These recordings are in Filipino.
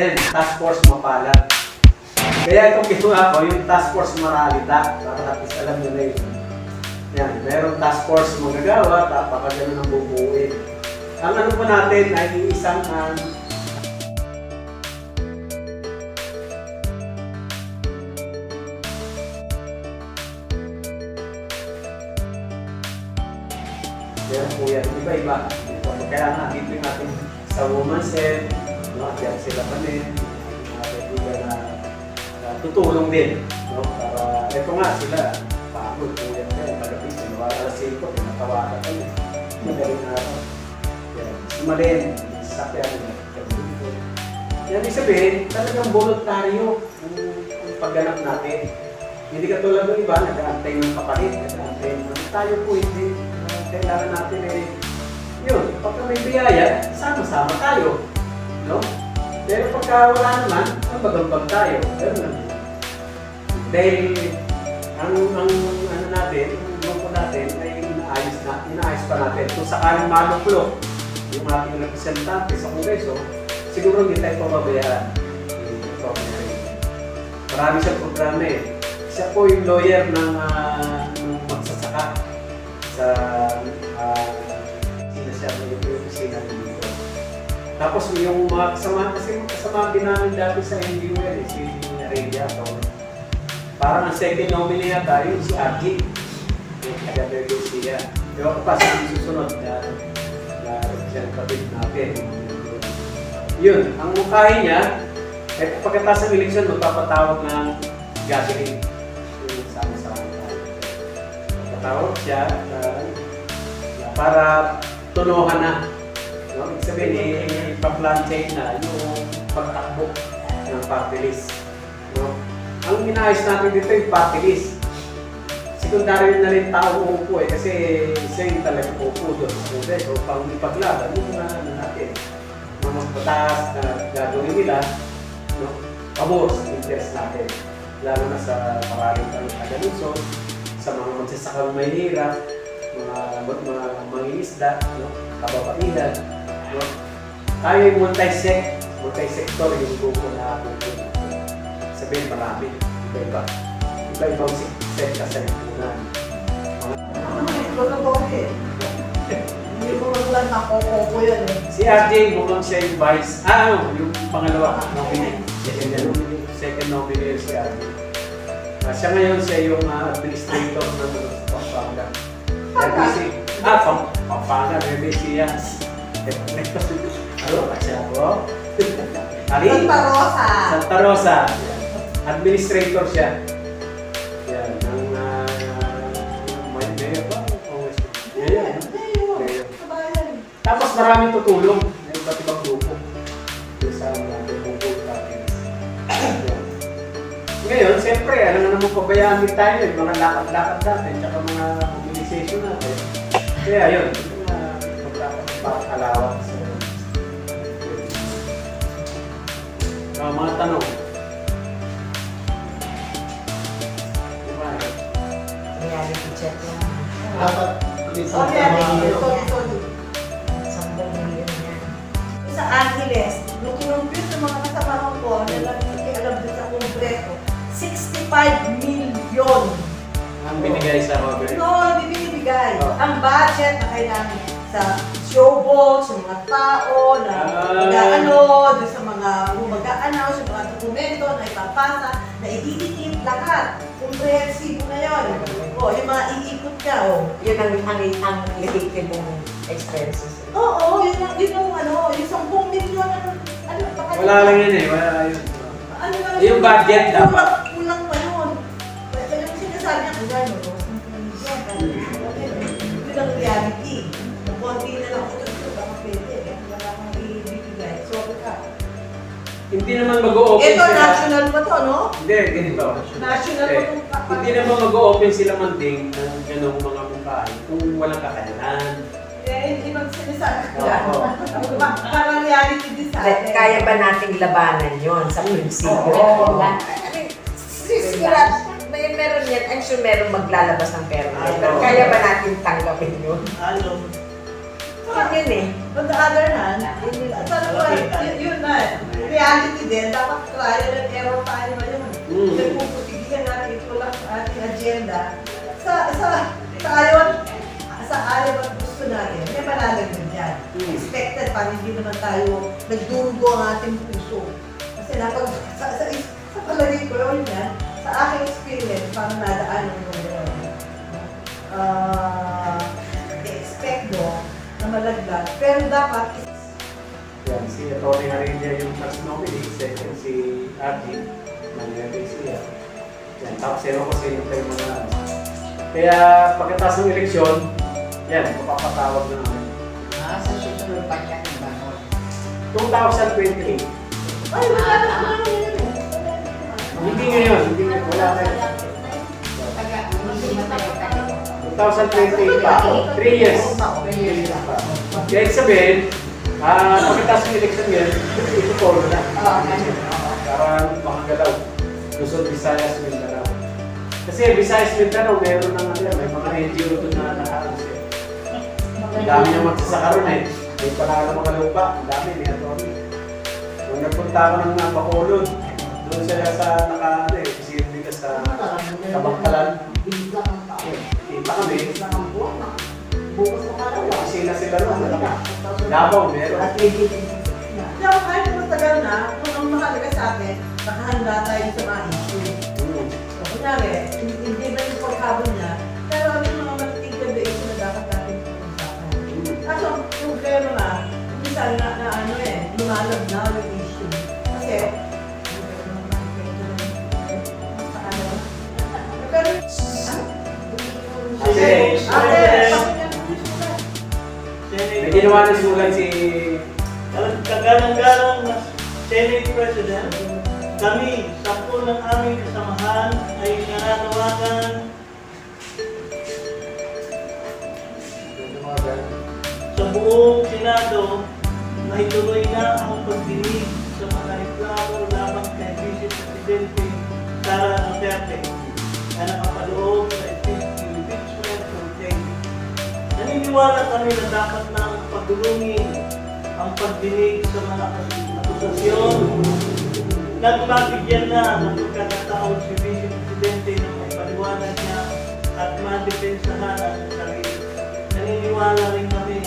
yan, Task Force Mapalad. Kaya itong ginawa ko, yung Task Force Moralita, para at least alam nyo na yun. Yan, merong Task Force magagawa, tapos gano'n ang bubuuin. Ang ano po natin ay isang meron po yan, iba-iba. Kaya nga, dito yung ating sa woman's head, no? Diyan sila pa din, na tutulong din. No? Para, ito nga sila, pagod po yan kayo, pagapis, nawawalasin ko, pinatawakan kayo. Magaling na ako. Sumalin, sakyan, yan ibig sabihin, talagang voluntaryo ang pagganap natin. Hindi ka tulad ng iba, nag-aantay ng kapalit, nag-aantay ng tayo po hindi. Kailangan natin yun, pagka may biyaya, sama-sama tayo. No? Pero pagka wala naman, ambag-ambag tayo. Ganun. Dahil ang ano natin, ang grupo natin ay inaayos pa natin. Kung sakaling maluklok yung ating representante sa Kongreso, siguro hindi tayo pababayaan. Marami siyang programa eh. Siya po yung lawyer ng magsasaka sa sinasabi yung opisina dito. Tapos yung mga kasama, kasi kasama din namin dati sa NBUL, si Aurelia. Parang ang second nominee yata, yung si Aki. Yung taga-Bergosia. Pero ako pa sa susunod na representative natin. Yun, ang mukhain niya, pagkatapos ng eleksyon, magpapatawag ng gathering. Sama-sama tayo. Magpapatawag siya para tunuhan na. No? Ibig sabihin, ipa-plantain na yung pagtakbo ng party list. No? Ang inaayos natin dito yung party list. Sekundary na rin tao uupo eh, kasi siya yung talagang uupo doon sa Kongreso. Pang ipaglaban, yung mga natin. Mga batas na gagawin nila, no? Pabor sa interest natin. Lalo na sa maraming taga-Luzon, sa mga magsasakang may hirap, mga mangingisda, no? Kababaihan. No? Tayo yung multi-sector yung grupo na pupunta. Sabihin marami, iba-iba. Iba-ibang sekta sa lipunan. Hindi ko lang nakokopo yan eh. Si RJ, mukhang siya yung vice. Yung pangalawa, nominee. Second nominee si RJ. Siya ngayon siya yung administrator ng Pampanga. Pampanga, Rebesi yan. Ano? Siya ako? Santa Rosa. Santa Rosa. Administrator siya. Yan. Mayor ba? Tapos maraming tutulong. May iba't ibang grupo. Sa mga grupo natin. Ngayon, siyempre, alam na naman pabayaan din tayo yung mga lakad-lakad natin, tsaka mga mobilization natin. Kaya yun, magkakalawa sa mga tanong. Reality check lang. Dapat sa Angeles, nung kinumpute ng mga kasamahan ko na nakikialam doon sa Kongreso, 65 million. Ang binigay sa Robert? No, hindi binibigay. Ang budget na kailangan sa showbox, sa mga tao, na doon sa mga mag-a-announce, sa mga dokumento na ipapasa, na i-edit lahat. Comprehensive na yun. Yung mga iikot ka. Yun ang lihiti mong expenses. Oo, yun yung 10 milyon. Wala lang yun eh, wala yun. Yung budget dapat. Kulang pa yun. Kaya yung sinasabi niya, kung gano'n, 10 milyon. Yun ang reality. Konti na lang ako ito, baka pwede. Wala kang ibibigay. Sorry ka. Hindi naman mag-o-open ito, sila. national pa to, no? Hindi, ganito. National pa itong Hindi naman mag-o-open sila manding ng ganong mga mukhaan kung walang kakayanan. Hindi bang sinasabi ko yan? Parang reality design. Kaya ba nating labanan yon sa prinsipyo? Meron yan. I'm sure meron maglalabas ng pera. Pero kaya ba natin tanggapin yun? Yun eh. On the other hand, yun na. reality din, dapat trial and error tayo ngayon. Nagpuputigihan natin ito lang sa ating agenda. Sa ayaw at gusto natin, may malalagyan dyan. Expected pa, hindi naman tayo nagdurugo ang ating puso. Kasi sa palagay ko yun yan, sa aking experience, parang nadaan yung expect mo na malaglag. Pero dapat yan, si Tony Harindia yung first nominee, second si Ati, nangyari siya. Yan, top 0 kasi yung tayo mga kaya pagkatapos ng eleksyon, yan, papapatawag na namin. Sa susunod pa niya ng bangon. 2028. ay, wala na naman yun. Hindi ngayon, hindi ngayon, wala na yun. 2028 pa, 3 years. 3 years pa. Kaya sabihin, pagkatapos ng eleksyon yan, ito polo na. Para makagalaw. Luzon, Visayas, Mindanao. Kasi Visayas, Mindanao, meron ng may mga NGO doon na nakakas eh. Ang dami niyang magsasaka ron eh. May panalo mga lupa, ang dami niya doon. Nung nagpunta ako ng Bacolod, doon sila sa kasi hindi ka sa Kabangkalan. Kita kami. Sila ron. Davao, meron. Kaya kahit matagal na, kung ang mahalaga sa akin, nakahanda tayo sa mga issue. So, kunyari, hindi ba yung pagkabon niya, pero ano yung mga matitigil na issue na dapat natin pag-usapan. Kaso, yung pero na, minsan na lumalab na yung issue. Kasi, may ginawa na sulat si Kagalang-galang na Senate President, kami, 10 ng aming kasamahan ay nananawagan sa buong Senado na ituloy na ang pagdinig sa mga reklamo lamang kay Vice Presidente Sara Duterte na nakapaloob sa impeachment complaint. Naniniwala kami na dapat nang pagdulungin ang pagdinig sa mga akusasyon. Nagpapigyan na ng pagkakataon si Vice Presidente na may paliwanag niya at madepensahan ang sarili. Naniniwala rin kami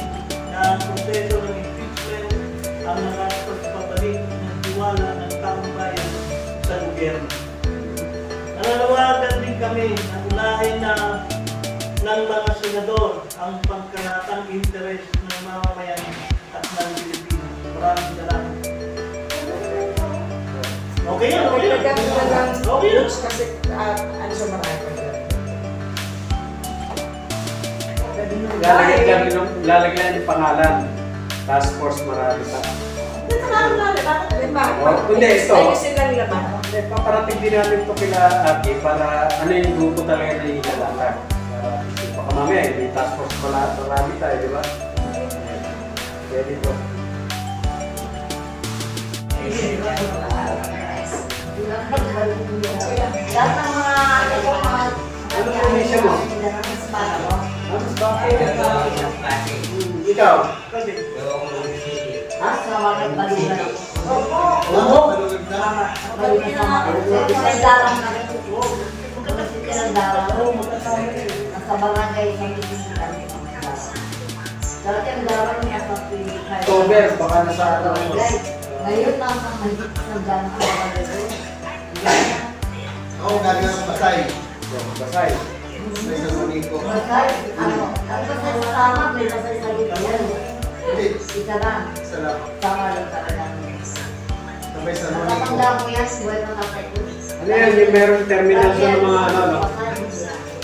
na ang proseso ng impeachment ang nakapagpapalik ng tiwala ng taong bayan sa gobyerno. Nananawagan din kami na unahin na ng mga senador ang pangkalatang interes ng mamamayan at ng Pilipinas. Maraming salamat. Okay yan, okay yan. Okay yan. Kasi ano sa marami. lalagyan yung pangalan. Task Force Marami pa. Hindi, ito. Paparating din natin ito kila Aki para ano yung grupo talaga na ilalala. Baka mamaya, may Task Force Marami tayo, di ba? Kaya dito. Ano ang mission mo? Mas bakit? Ikaw? Ha? October, baka nasa ano. Ngayon lang ang mahigit na dyan ang kapatid. Oo, galing ako Pasay. Basay. May sasabihin ko. Basay, ano? Ang basay sa tama, may basay sa gityan. Hindi. Isa lang. Salamat. Tama lang talaga. Sabay sa Monico. Nakatanda ko yan, buhay ng kapatid ko. Ano yan, yung merong terminal sa mga ano, no?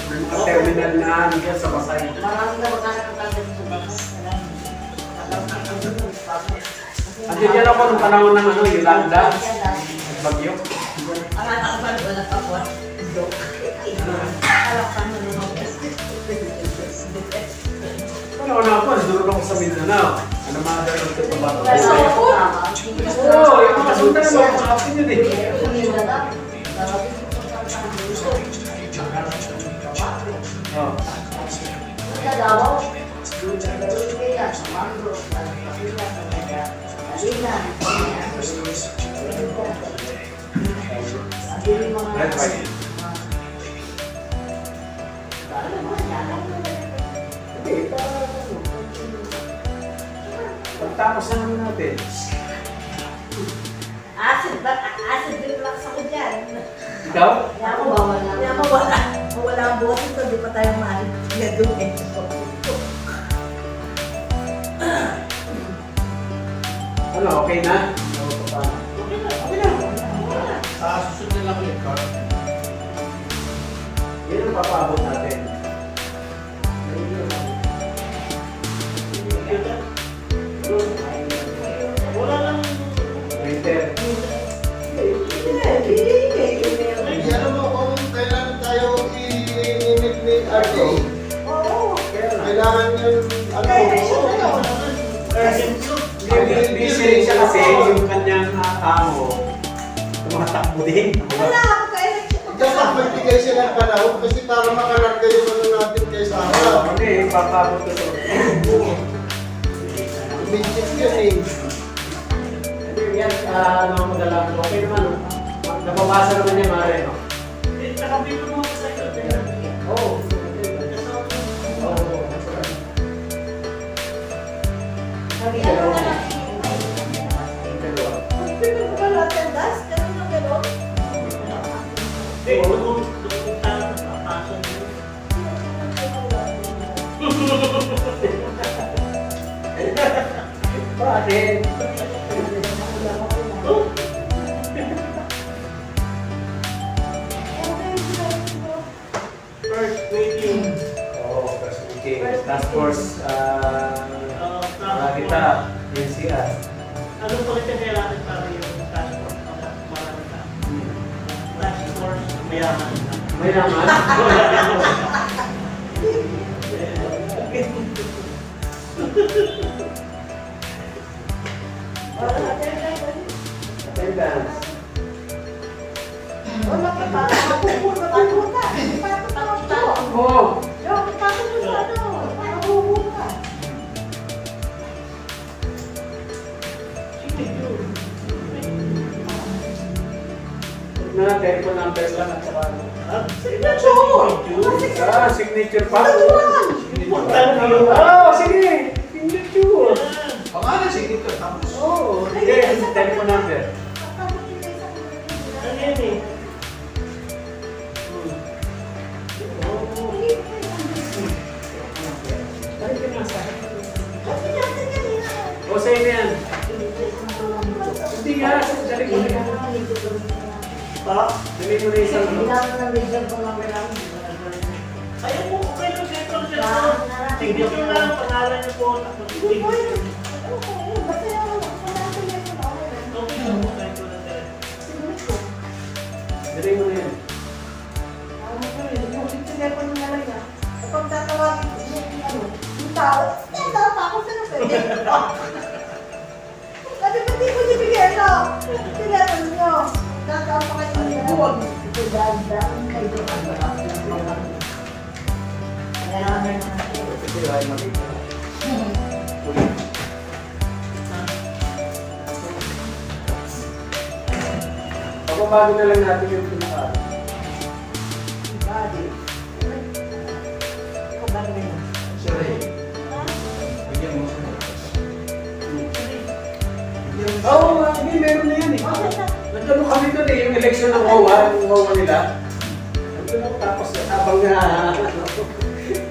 May mga terminal na dyan sa Basay. Marami na magkana ng kapatid sa basay. At dyan ako nung panahon ng ano, Yolanda, Bagyo. Ang anak ko ba wala pa po? Panahon na ako, nandurog ako sa Mindanao. Ano mga dalang ito ba? Oo, yung kasunta na mga kapatid yun eh. Oh. Sabi yung mga... Red, white. Hindi, pagtapos na naman natin. Acid reflux ako dyan. Ikaw? Kaya mawala ang buhat ito, di pa tayo maalit na doon eh. Ano, okay na? Okay na. Sa susunod na lang ulit, Carl. Yan ang papaabot natin. Wala lang. Winter. Hindi, ano mo kung kailan tayo i-imit ni RJ? Kailangan yung ano mo. Busy siya kasi yung kanyang amo tumatakbo din. Wala ako ka-election. Dapat magbigay sila ng panahon kasi para makalarga yung ano natin kay Sarah. Hindi, papabot ko ito. Immediate yun eh. Hindi, yan, ano madala. Okay naman. Nababasa naman niya, Mare, no? Nakabito mo sa ito. Oo. Sabi ko na lang. Bakit? First waiting. Oo, first meeting. Task force, kita, NCR. Ano pa rin kailangan para yung task force? Marami ka. Task force, mayaman. May naman. Attendance. Wala ka pa. Mapupunta. Mapupunta. Oo. Yung pasok mo sa ano. Mapupunta. Na, telephone numbers lang at saka ano. Signature. Signature pa. Signature. Sige. Signature. Pangalan, sige ito. Tapos. Oo. Hindi, telephone number. Ano yan eh? O, sa'yo na yan. Hindi nga, dali mo na yan. Pa? Dali mo na isang ano. Ayaw mo, okay lang siya ito. Signature na lang, pangalan niyo po. Tapos signature. Okay lang, okay ko na sir. Dali mo na yan. Kapag tatawagin ko yung tao, ako sa pwede. Sabi ko, di ko nibigyan, no? Tinatan nyo. Nakaw pa kayo ng buwag. Sige, ay makita. Papabago na lang natin yung pinaka. Oo, hindi, meron na yan eh. Nagtanong kami doon eh, yung election ng yung WOWA nila. Nagtanong tapos habang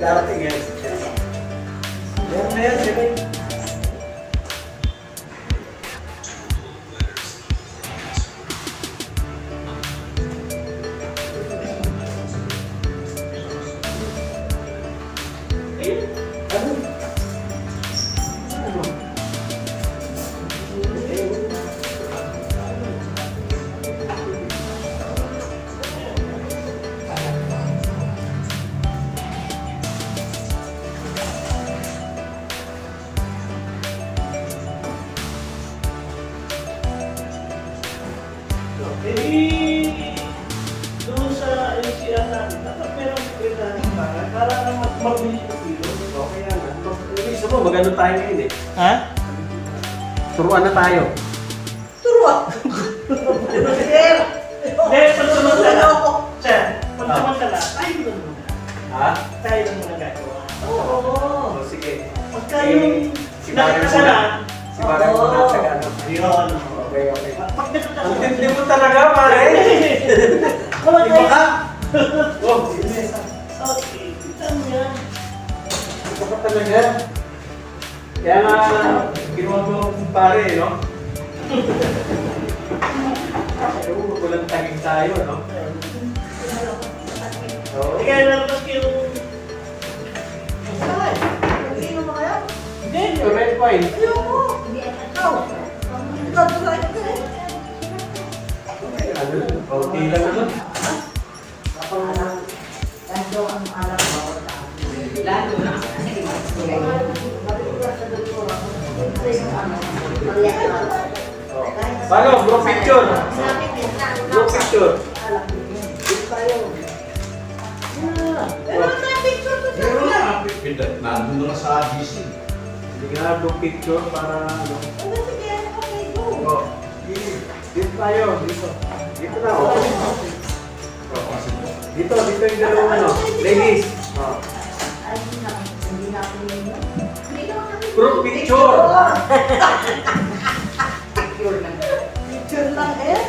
darating yan. Meron na yan, sige. Ano? Ano? Doon sa LCR natin, dapat merong sekretary para mabilis yung kilo. Okay yan. Gusto mo, magano tayo ngayon eh. Ha? Turuan na tayo. Turuan. Hindi, pansamantala. Sir, pansamantala, tayo lang muna. Ha? Tayo lang muna gagawa. Oo. Sige. Pagka yung Si Barry muna. Si Barry muna sa gano'n. Ayun. Okay, okay. Pag ganito Ang tindi mo talaga, pare. Wala Iba ka. Oh, Okay, kita mo yan. iba ka talaga. Kaya nga, ginawa mo akong pare, no? Pero walang taging tayo, no? Oo. Hindi kaya nalabas ko yung... Hindi, yung red wine. Ano lang, okay lang naman. Paano? Group picture. Group picture. Nandun na sa GC. Hindi nga group picture para ano. Oh. Dito tayo, dito. Dito na, oh. Dito yung dalawang ano. Ladies. Oh. Group picture. Picture lang eh.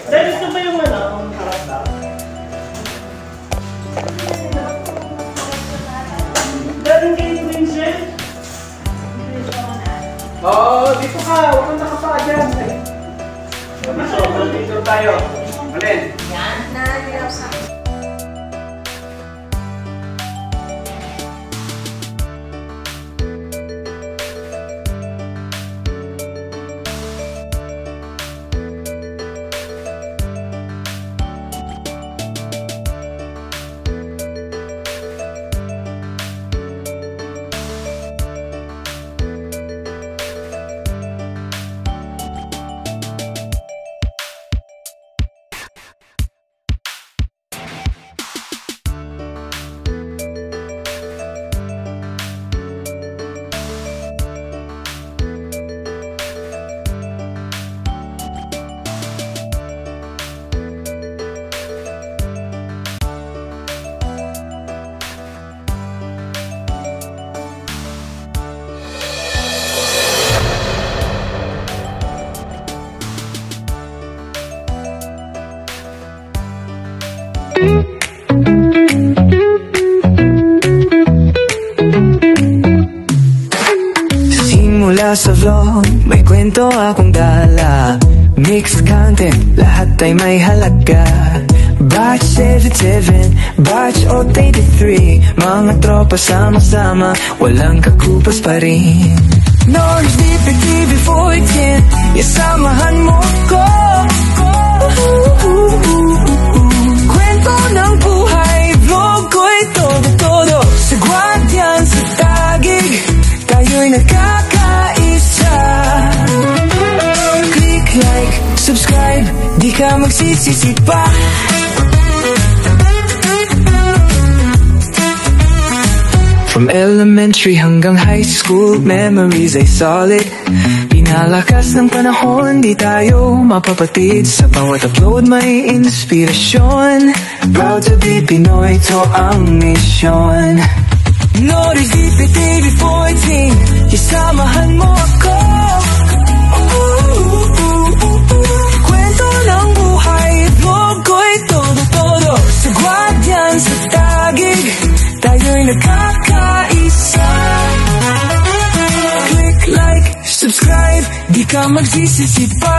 Dahil ito ba yung ano, ang harap lang? Dating kayo Vincent? Oo, dito ka. Huwag kang nakapaa dyan. So, group picture tayo. Alin? Yan na, hirap sa Simula sa vlog, may kwento akong dala. Mixed content, lahat ay may halaga. Batch 77, batch 83. Mga tropa sama-sama, walang kakupas pa rin. Norge DPTV 14, yasamahan mo ko. Kwento ng buhay, vlog ko'y todo-todo. Sagwat yan sa tagig, tayo'y nagkakaisa. Click like, subscribe, di ka magsisisi pa. From elementary hanggang high school, memories ay solid. Pinalakas ng panahon, di tayo mapapatid. Sa bawat upload may inspirasyon. Proud to be Pinoy, to ang misyon. Notice DPTV 14, isamahan mo ako. Kwento ng buhay, vlog ko'y todo-todo. Sagwat yan sa tagig, tayo'y nagkakaisa. Click like, subscribe, di ka magsisisi pa.